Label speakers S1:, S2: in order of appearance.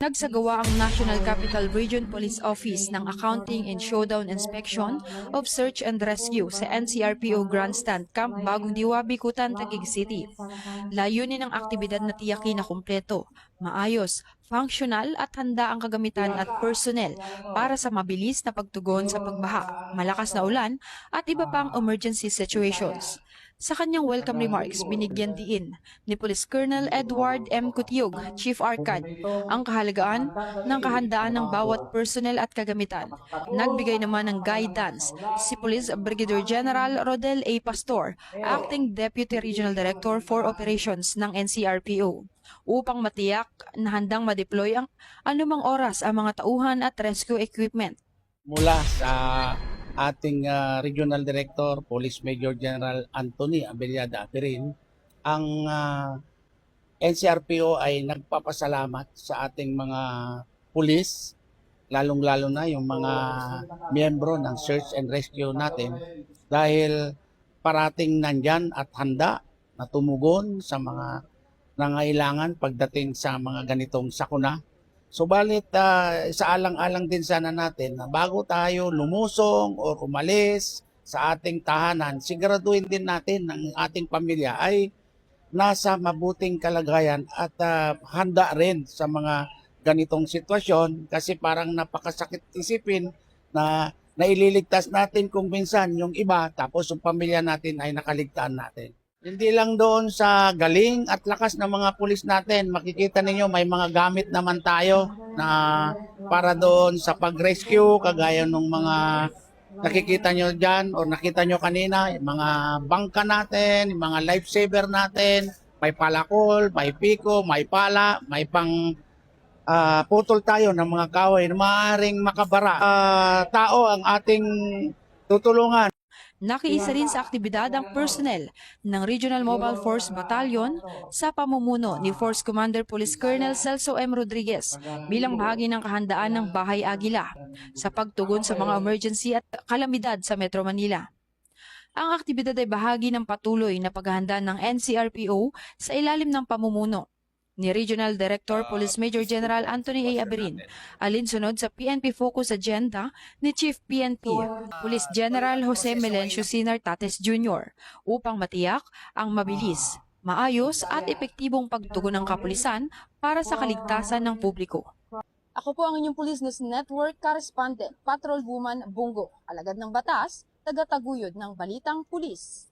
S1: Nagsagawa ang National Capital Region Police Office ng Accounting and Showdown Inspection of Search and Rescue sa NCRPO Grandstand Camp Bagong Diwa, Bicutan, Taguig City. Layunin ng aktibidad na tiyakin na kumpleto, maayos, functional at handa ang kagamitan at personnel para sa mabilis na pagtugon sa pagbaha, malakas na ulan at iba pang emergency situations. Sa kanyang welcome remarks, binigyan diin ni Police Colonel Edward M. Cutiug, Chief Arcad, ang kahalagaan ng kahandaan ng bawat personnel at kagamitan. Nagbigay naman ng guidance si Police Brigadier General Rodel A. Pastor, Acting Deputy Regional Director for Operations ng NCRPO, upang matiyak na handang ma-deploy ang anumang oras ang mga tauhan at rescue equipment.
S2: Mula sa ating Regional Director, Police Major General Anthony Abellada Aperin, ang NCRPO ay nagpapasalamat sa ating mga pulis, lalong-lalo na yung mga miyembro ng Search and Rescue natin dahil parating nandyan at handa na tumugon sa mga nangailangan pagdating sa mga ganitong sakuna. Subalit sa alang-alang din sana natin na bago tayo lumusong o umalis sa ating tahanan, siguraduhin din natin ng ating pamilya ay nasa mabuting kalagayan at handa rin sa mga ganitong sitwasyon kasi parang napakasakit isipin na naililigtas natin kung minsan yung iba tapos yung pamilya natin ay nakaligtaan natin. Hindi lang doon sa galing at lakas ng mga pulis natin, makikita ninyo may mga gamit naman tayo na para doon sa pag-rescue, kagaya ng mga nakikita nyo dyan o nakita nyo kanina, yung mga bangka natin, yung mga lifesaver natin, may palakol, may piko, may pala, may pang putol tayo ng mga kahoy na maaaring makabara. Tao ang ating tutulungan.
S1: Nakiisa rin sa aktibidad ang personnel ng Regional Mobile Force Battalion sa pamumuno ni Force Commander Police Colonel Celso M. Rodriguez bilang bahagi ng kahandaan ng Bahay Agila sa pagtugon sa mga emergency at kalamidad sa Metro Manila. Ang aktibidad ay bahagi ng patuloy na paghahanda ng NCRPO sa ilalim ng pamumuno ni Regional Director Police Major General Anthony A. Aberin, alinsunod sa PNP Focus Agenda ni Chief PNP Police General Jose Melencio Sinar Tates Jr. upang matiyak ang mabilis, maayos at epektibong pagtugon ng kapulisan para sa kaligtasan ng publiko. Ako po ang inyong Police News Network Correspondent, Patrol Woman Bungo, alagad ng batas, taga-taguyod ng Balitang Pulis.